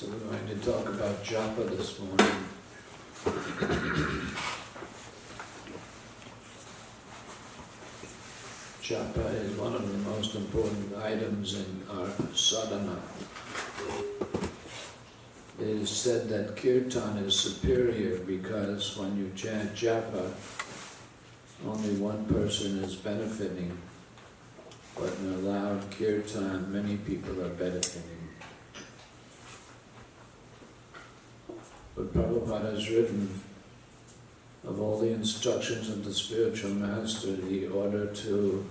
So we're going to talk about Japa this morning. Japa is one of the most important items in our sadhana. It is said that kirtan is superior because when you chant Japa, only one person is benefiting, but in a loud kirtan, many people are benefiting. But Prabhupada has written, of all the instructions of the spiritual master, the order to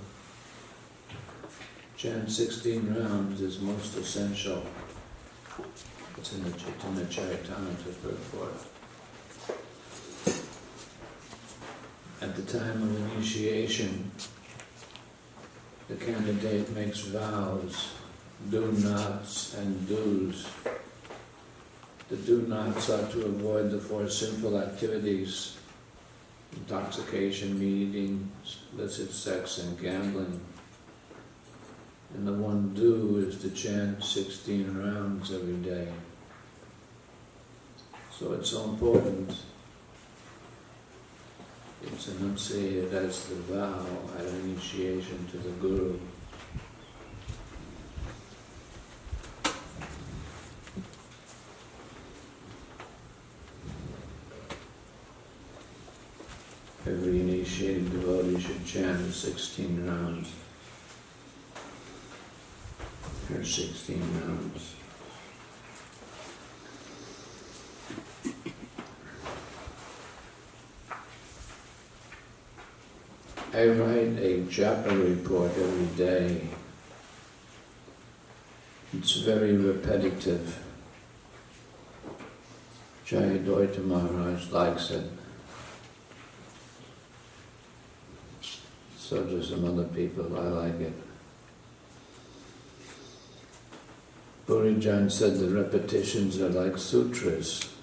chant 16 rounds is most essential. It's in the Charitamrita purport. At the time of initiation, the candidate makes vows, do-nots and do's. The do-nots are to avoid the four sinful activities: intoxication, eating, illicit sex, and gambling. And the one do is to chant 16 rounds every day. So it's so important. It's enunciated as the vow at initiation to the Guru. Every initiated devotee should chant 16 rounds. Or 16 rounds. I write a Japa report every day. It's very repetitive. Jayadvaita Maharaj likes it. So do some other people. I like it. Purijan said the repetitions are like sutras.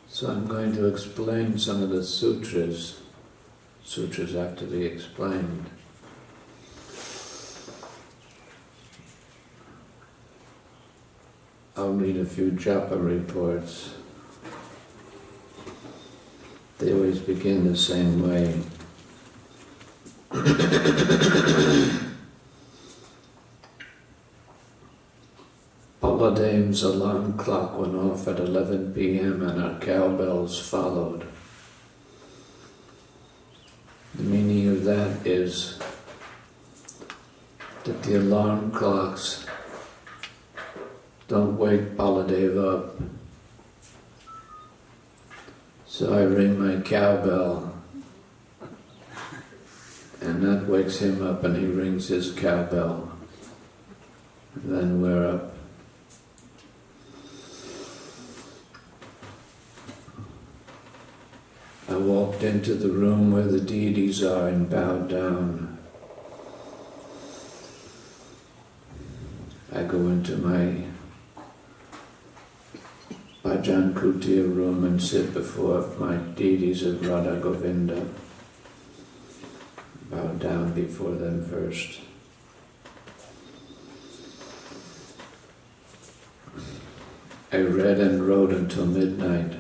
So I'm going to explain some of the sutras. Sutras have to be explained. I'll read a few Japa reports. They always begin the same way. Baladev's alarm clock went off at 11 p.m. and our cowbells followed. The meaning of that is that the alarm clocks don't wake Baladev up. So I ring my cowbell, and that wakes him up, and he rings his cowbell. And then we're up. I walked into the room where the deities are and bowed down. I go into my Bhajan Kutir room and sit before my deities of Radha Govinda. Bow down before them first. I read and wrote until midnight.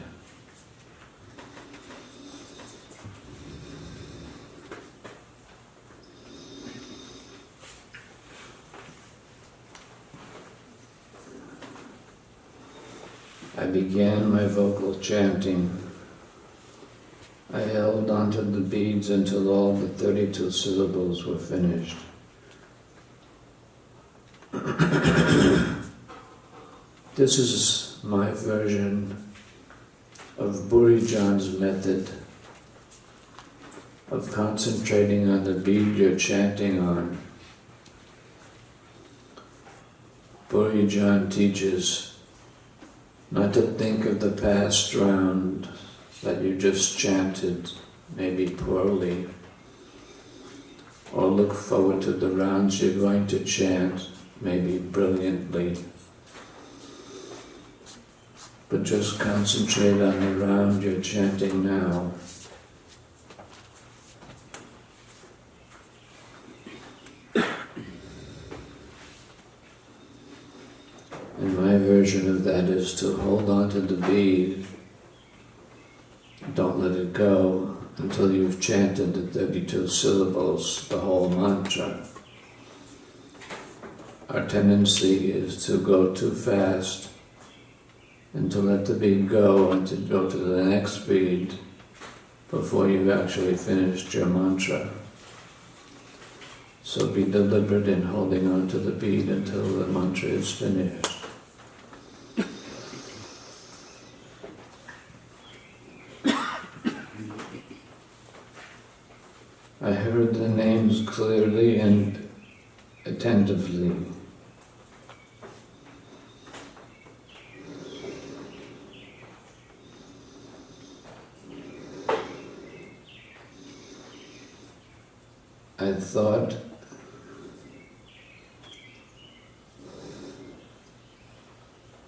I began my vocal chanting. I held onto the beads until all the 32 syllables were finished. This is my version of Burijan's method of concentrating on the bead you're chanting on. Burijan teaches not to think of the past round that you just chanted, maybe poorly, or look forward to the rounds you're going to chant, maybe brilliantly, but just concentrate on the round you're chanting now. my version of that is to hold on to the bead, don't let it go until you've chanted the 32 syllables, the whole mantra. Our tendency is to go too fast and to let the bead go and to go to the next bead before you've actually finished your mantra. So be deliberate in holding on to the bead until the mantra is finished. I heard the names clearly and attentively. I thought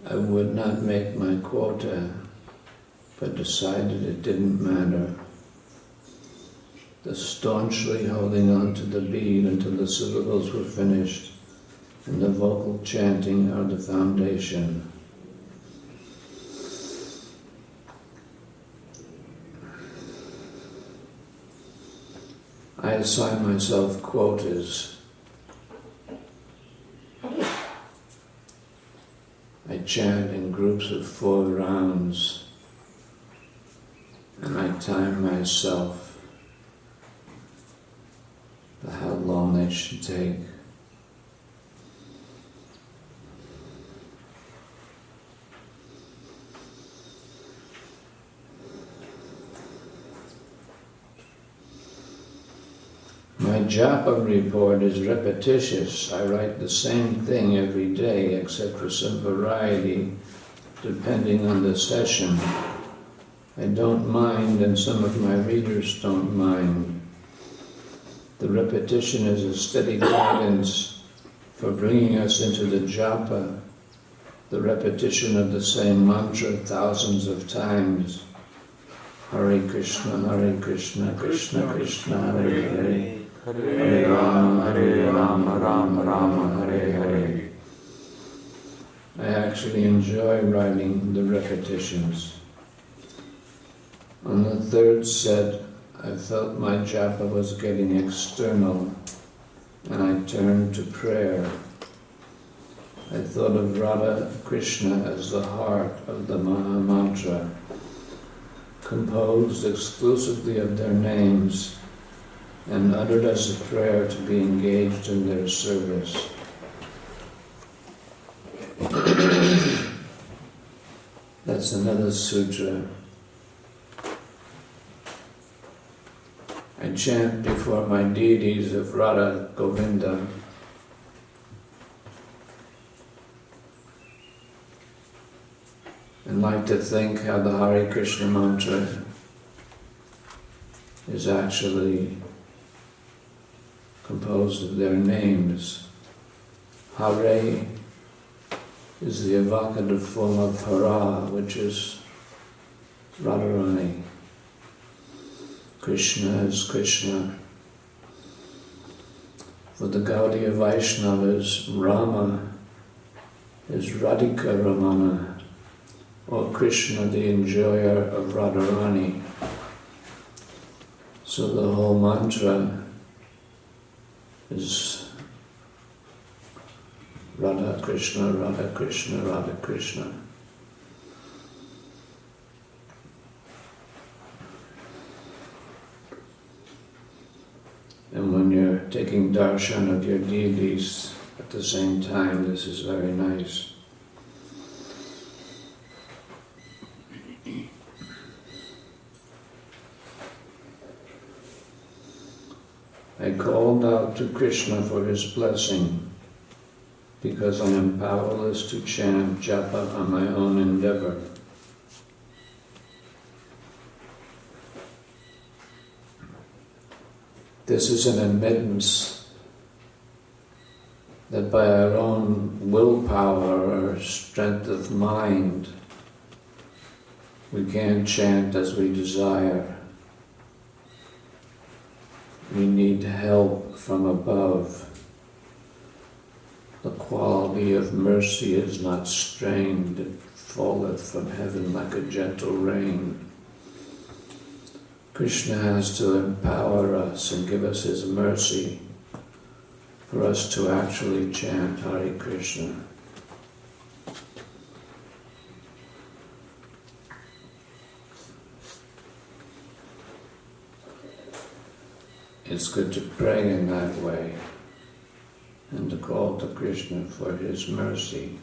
I would not make my quota, but decided it didn't matter. The staunchly holding on to the bead until the syllables were finished and the vocal chanting are the foundation. I assign myself quotas. I chant in groups of 4 rounds, and I time myself for how long they should take. My Japa report is repetitious. I write the same thing every day, except for some variety, depending on the session. I don't mind, and some of my readers don't mind. The repetition is a steady guidance for bringing us into the Japa, the repetition of the same mantra thousands of times. Hare Krishna, Krishna Krishna, Hare Hare. Hare Rama, Rama Rama, Hare Hare. I actually enjoy writing the repetitions. On the 3rd set, I felt my japa was getting external, and I turned to prayer. I thought of Radha Krishna as the heart of the Maha Mantra, composed exclusively of their names, and uttered as a prayer to be engaged in their service. That's another sutra. I chant before my deities of Radha Govinda. And like to think how the Hare Krishna mantra is actually composed of their names. Hare is the evocative form of Hara, which is Radharani. Krishna is Krishna. For the Gaudiya Vaishnavas, Rama is Radhika Ramana, or Krishna, the enjoyer of Radharani. So the whole mantra is Radha Krishna, Radha Krishna, Radha Krishna. And when you're taking darshan of your deities at the same time, this is very nice. I called out to Krishna for his blessing, because I am powerless to chant japa on my own endeavor. This is an admittance that by our own willpower or strength of mind, we can't chant as we desire. We need help from above, the quality quality of mercy is not strained, it falleth from heaven like a gentle rain. Krishna has to empower us and give us his mercy for us to actually chant Hare Krishna. It's good to pray in that way and to call to Krishna for his mercy.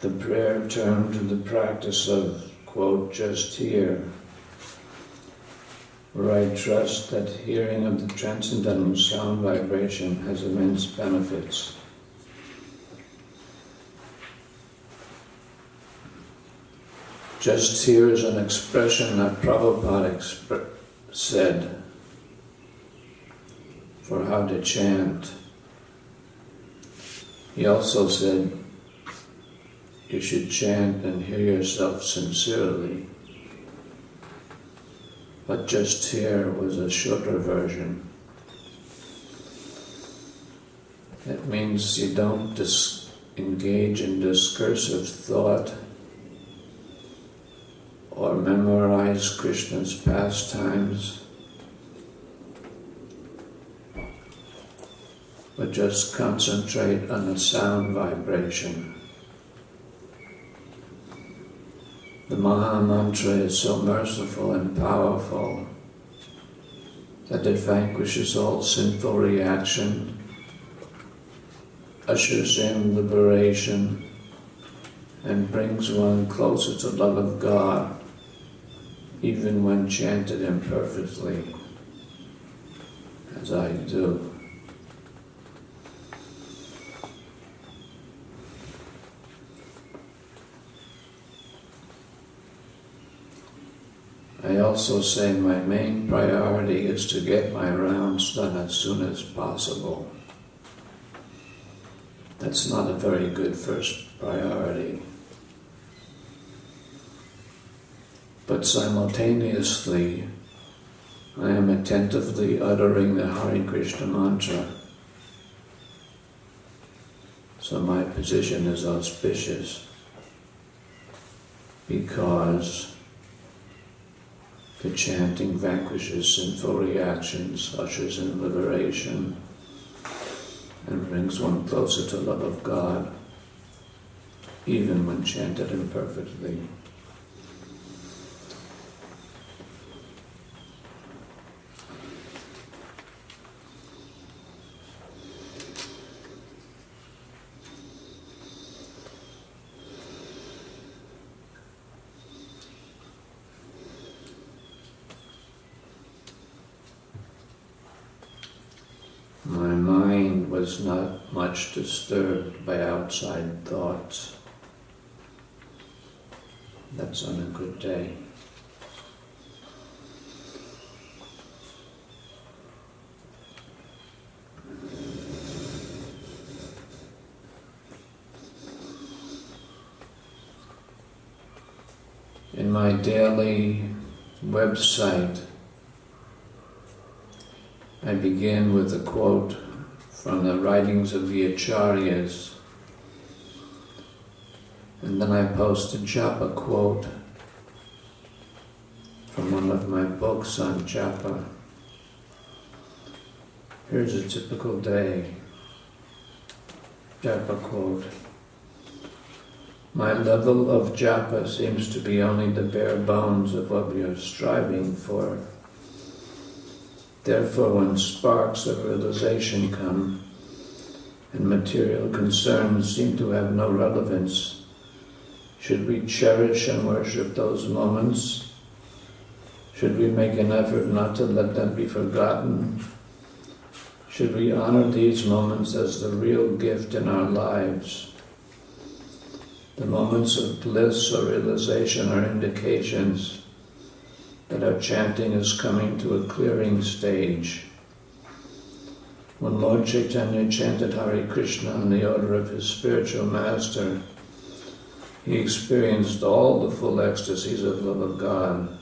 The prayer turned to the practice of, quote, just here, where I trust that hearing of the transcendental sound vibration has immense benefits. Just here is an expression that Prabhupada said for how to chant. He also said, you should chant and hear yourself sincerely. But just here was a shorter version. It means you don't engage in discursive thought or memorize Krishna's pastimes, but just concentrate on the sound vibration. The Maha Mantra is so merciful and powerful that it vanquishes all sinful reaction, ushers in liberation, and brings one closer to love of God, even when chanted imperfectly, as I do. I also say my main priority is to get my rounds done as soon as possible. That's not a very good first priority. But simultaneously, I am attentively uttering the Hare Krishna mantra. So my position is auspicious because the chanting vanquishes sinful reactions, ushers in liberation, and brings one closer to love of God, even when chanted imperfectly. My mind was not much disturbed by outside thoughts. That's on a good day. In my daily website, I begin with a quote from the writings of the Acharyas, and then I post a Japa quote from one of my books on Japa. Here's a typical day. Japa quote. My level of Japa seems to be only the bare bones of what we are striving for. Therefore, when sparks of realization come and material concerns seem to have no relevance, should we cherish and worship those moments? Should we make an effort not to let them be forgotten? Should we honor these moments as the real gift in our lives? The moments of bliss or realization are indications that our chanting is coming to a clearing stage. When Lord Chaitanya chanted Hare Krishna on the order of his spiritual master, he experienced all the full ecstasies of love of God.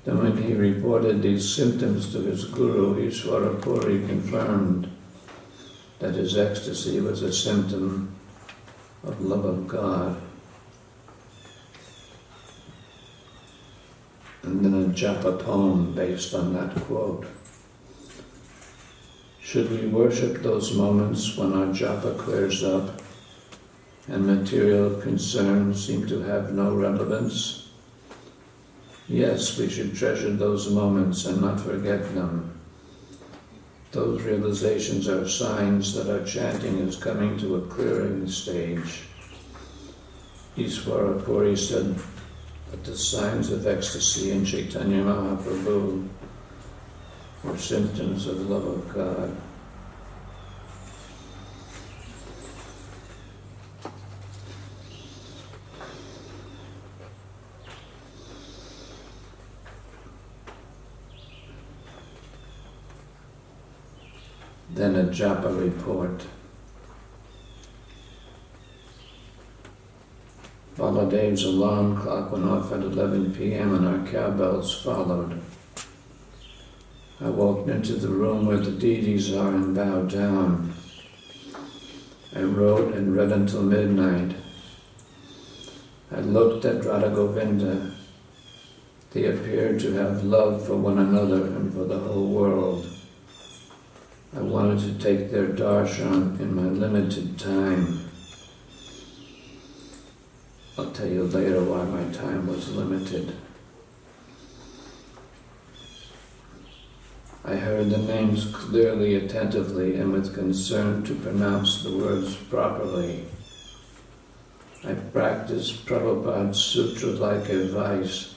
Then when he reported these symptoms to his guru, Ishwarapuri confirmed that his ecstasy was a symptom of love of God. And then a Japa poem based on that quote. Should we worship those moments when our Japa clears up and material concerns seem to have no relevance? Yes, we should treasure those moments and not forget them. Those realizations are signs that our chanting is coming to a clearing stage. Ishwarapuri said that the signs of ecstasy in Chaitanya Mahaprabhu were symptoms of love of God. Then a Japa report. Baladev's alarm clock went off at 11 p.m. and our cowbells followed. I walked into the room where the deities are and bowed down. I wrote and read until midnight. I looked at Radha Govinda. They appeared to have love for one another and for the whole world. I wanted to take their darshan in my limited time. I'll tell you later why my time was limited. I heard the names clearly, attentively, and with concern to pronounce the words properly. I practiced Prabhupada's sutra like advice,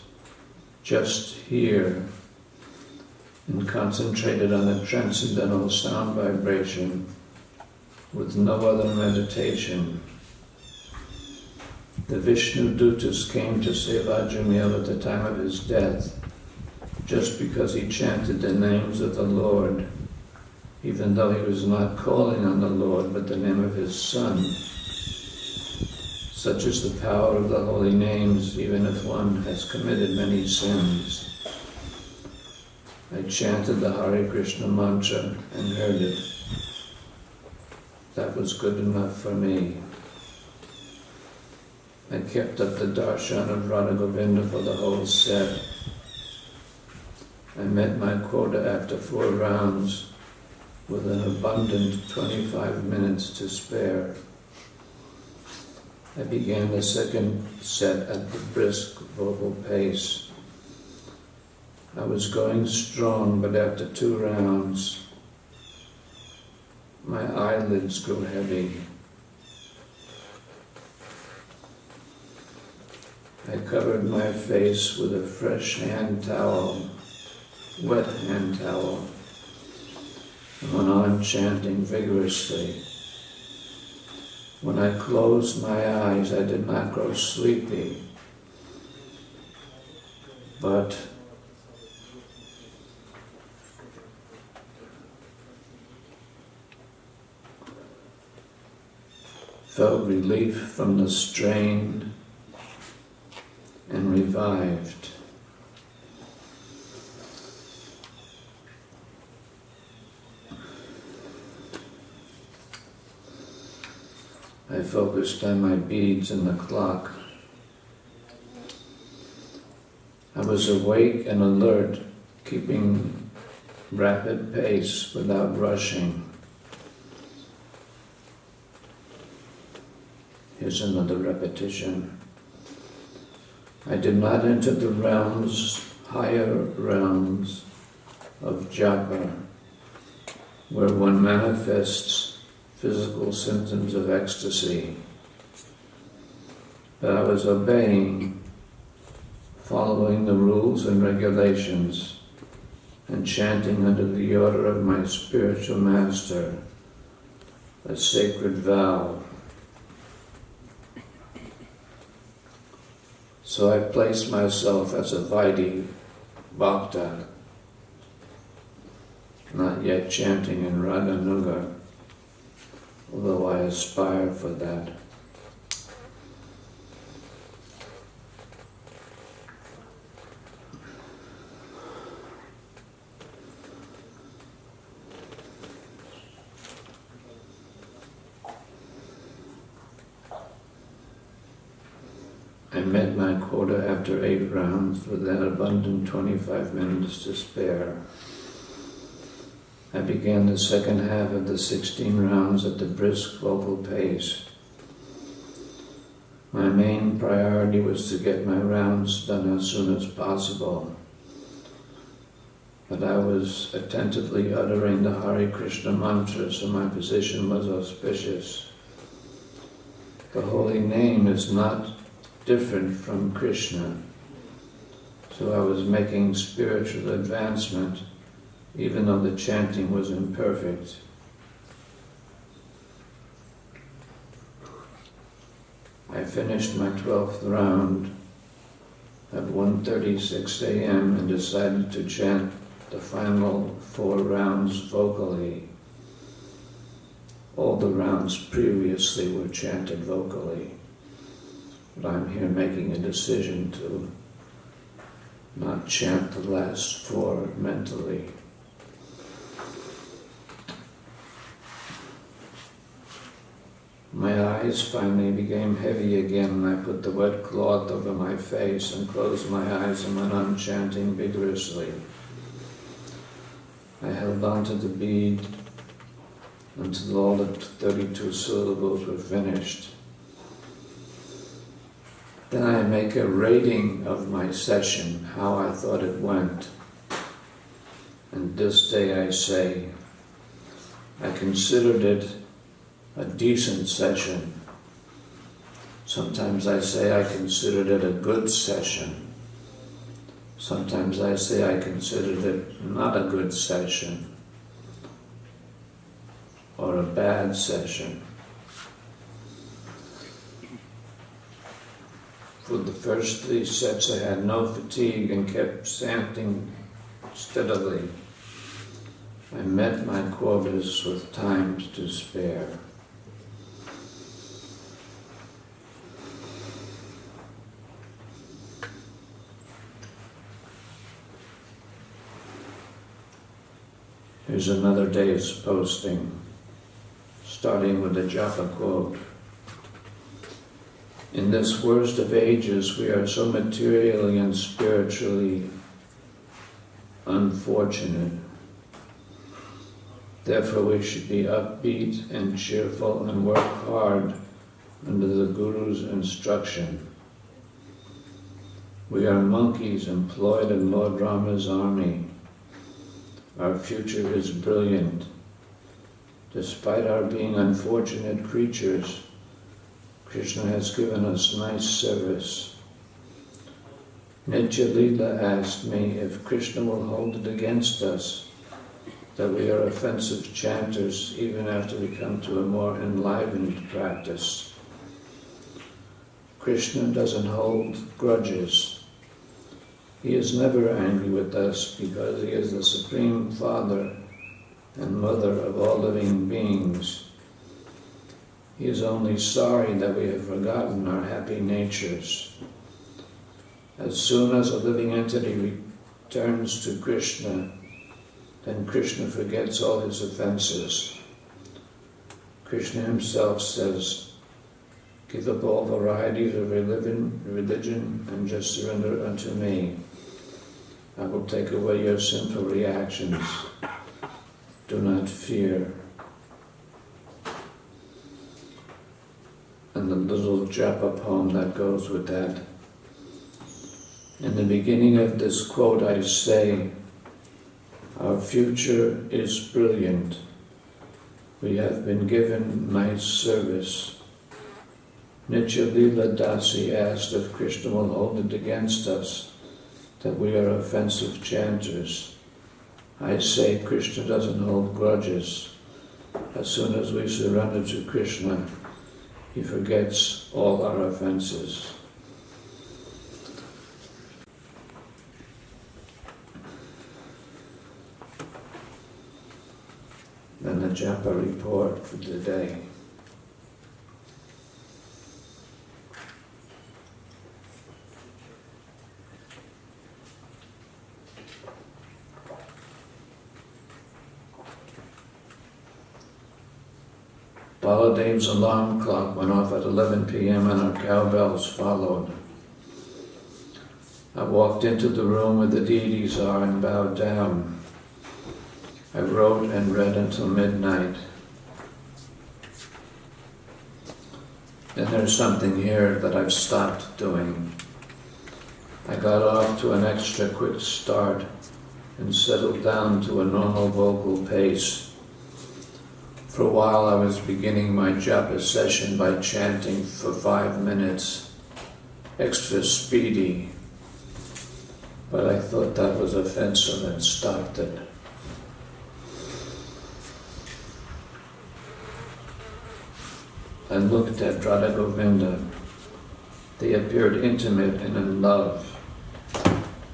just here, and concentrated on the transcendental sound vibration with no other meditation. The Vishnu Dutas came to save Ajamil at the time of his death just because he chanted the names of the Lord, even though he was not calling on the Lord but the name of his son. Such is the power of the holy names, even if one has committed many sins. I chanted the Hare Krishna mantra and heard it. That was good enough for me. I kept up the darshan of Radha Govinda for the whole set. I met my quota after 4 rounds with an abundant 25 minutes to spare. I began the second set at the brisk vocal pace. I was going strong, but after 2 rounds, my eyelids grew heavy. I covered my face with a fresh hand towel, wet hand towel, and went on chanting vigorously. When I closed my eyes, I did not grow sleepy, but felt relief from the strain and revived. I focused on my beads and the clock. I was awake and alert, keeping rapid pace without rushing. Here's another repetition. I did not enter the higher realms of Japa, where one manifests physical symptoms of ecstasy. But I was obeying, following the rules and regulations, and chanting under the order of my spiritual master, a sacred vow. So I placed myself as a Vaidhi Bhakta, not yet chanting in Raganuga, although I aspire for that. met my quota after 8 rounds with an abundant 25 minutes to spare. I began the second half of the 16 rounds at the brisk vocal pace. My main priority was to get my rounds done as soon as possible. But I was attentively uttering the Hare Krishna mantra, so my position was auspicious. The holy name is not different from Krishna, so I was making spiritual advancement even though the chanting was imperfect. I finished my 12th round at 1:36 a.m. and decided to chant the final 4 rounds vocally. All the rounds previously were chanted vocally, but I'm here making a decision to not chant the last 4 mentally. My eyes finally became heavy again, and I put the wet cloth over my face and closed my eyes and went on chanting vigorously. I held on to the bead until all the 32 syllables were finished. Then I make a rating of my session, how I thought it went. And this day I say, I considered it a decent session. Sometimes I say I considered it a good session. Sometimes I say I considered it not a good session or a bad session. For the first 3 sets I had no fatigue and kept chanting steadily. I met my quotas with times to spare. Here's another day's posting, starting with the Japa quote. In this worst of ages, we are so materially and spiritually unfortunate. Therefore, we should be upbeat and cheerful and work hard under the Guru's instruction. We are monkeys employed in Lord Rama's army. Our future is brilliant. Despite our being unfortunate creatures, Krishna has given us nice service. Nitya Leela asked me if Krishna will hold it against us that we are offensive chanters even after we come to a more enlivened practice. Krishna doesn't hold grudges. He is never angry with us because he is the Supreme Father and Mother of all living beings. He is only sorry that we have forgotten our happy natures. As soon as a living entity returns to Krishna, then Krishna forgets all his offenses. Krishna himself says, give up all varieties of religion and just surrender unto me. I will take away your sinful reactions. Do not fear. And the little Japa poem that goes with that. In the beginning of this quote I say, our future is brilliant. We have been given nice service. Nitya Leela Dasi asked if Krishna will hold it against us that we are offensive chanters. I say Krishna doesn't hold grudges. As soon as we surrender to Krishna, he forgets all our offenses. Then the Japa report for the day. Baladev's alarm clock went off at 11 p.m. and our cowbells followed. I walked into the room where the deities are and bowed down. I wrote and read until midnight. Then there's something here that I've stopped doing. I got off to an extra quick start and settled down to a normal vocal pace. For a while I was beginning my Japa session by chanting for 5 minutes, extra speedy, but I thought that was offensive and stopped it. I looked at Radha Govinda. They appeared intimate and in love.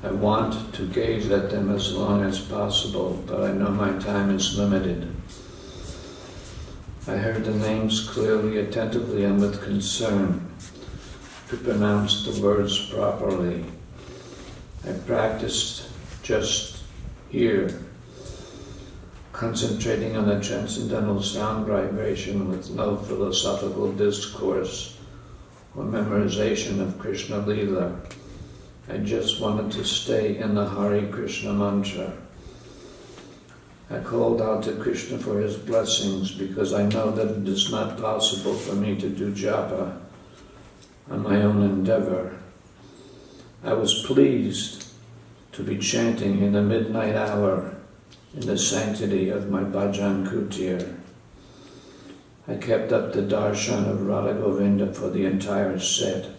I want to gaze at them as long as possible, but I know my time is limited. I heard the names clearly, attentively, and with concern to pronounce the words properly. I practiced just here, concentrating on the transcendental sound vibration with no philosophical discourse or memorization of Krishna Lila. I just wanted to stay in the Hare Krishna mantra. I called out to Krishna for his blessings because I know that it is not possible for me to do japa on my own endeavor. I was pleased to be chanting in the midnight hour in the sanctity of my bhajan kutir. I kept up the darshan of Radha Govinda for the entire set.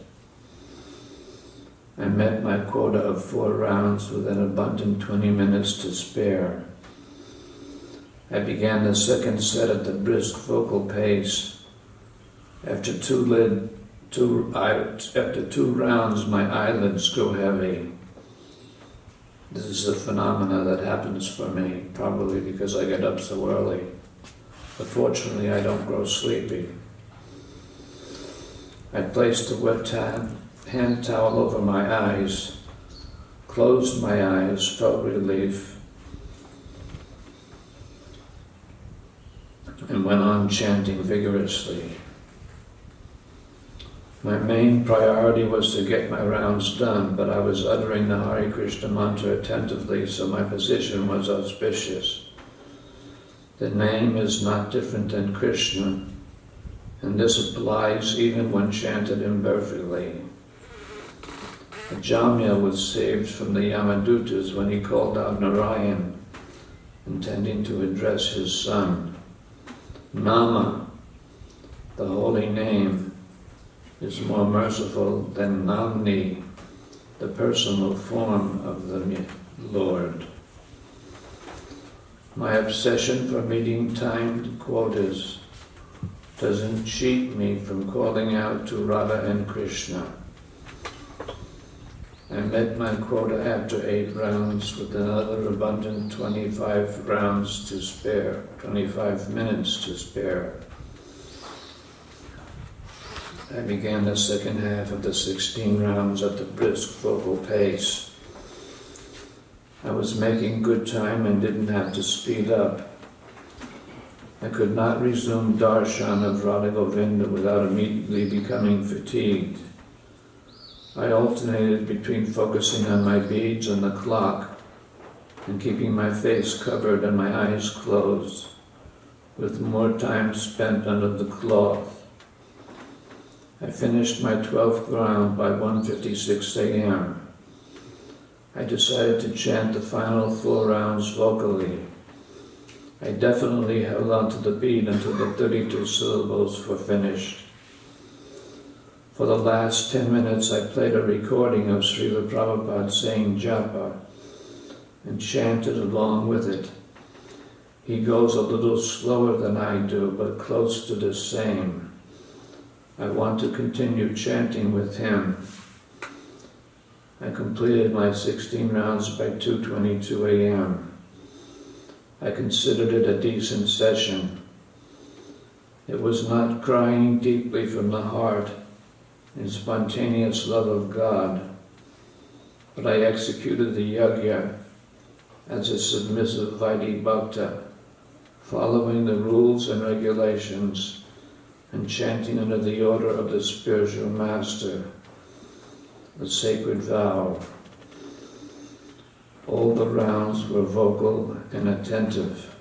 I met my quota of 4 rounds with an abundant 20 minutes to spare. I began the second set at the brisk vocal pace. After two rounds, my eyelids go heavy. This is a phenomena that happens for me, probably because I get up so early. But fortunately, I don't grow sleepy. I placed a wet hand towel over my eyes, closed my eyes, felt relief, and went on chanting vigorously. My main priority was to get my rounds done, but I was uttering the Hare Krishna mantra attentively, so my position was auspicious. The name is not different than Krishna, and this applies even when chanted imperfectly. Jamya was saved from the Yamadutas when he called out Narayan, intending to address his son. Nama, the holy name, is more merciful than Namni, the personal form of the Lord. My obsession for meeting timed quotas doesn't cheat me from calling out to Radha and Krishna. I met my quota after 8 rounds with another abundant 25 rounds to spare, 25 minutes to spare. I began the second half of the 16 rounds at the brisk vocal pace. I was making good time and didn't have to speed up. I could not resume darshan of Radha Govinda without immediately becoming fatigued. I alternated between focusing on my beads and the clock and keeping my face covered and my eyes closed, with more time spent under the cloth. I finished my 12th round by 1:56 a.m. I decided to chant the final 4 rounds vocally. I definitely held on to the beat until the 32 syllables were finished. For the last 10 minutes, I played a recording of Srila Prabhupada saying Japa and chanted along with it. He goes a little slower than I do, but close to the same. I want to continue chanting with him. I completed my 16 rounds by 2:22 a.m. I considered it a decent session. It was not crying deeply from the heart in spontaneous love of God, but I executed the yajna as a submissive Vaidhi Bhakta, following the rules and regulations and chanting under the order of the spiritual master, the sacred vow. All the rounds were vocal and attentive.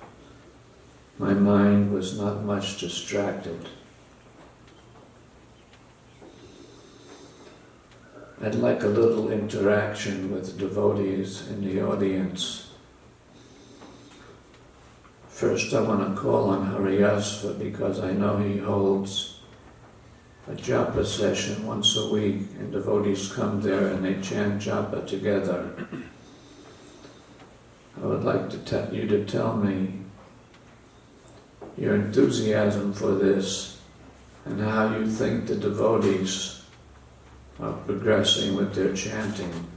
My mind was not much distracted. I'd like a little interaction with devotees in the audience. First I want to call on Hariyasva because I know he holds a Japa session once a week, and devotees come there and they chant Japa together. I would like you to tell me your enthusiasm for this and how you think the devotees are progressing with their chanting.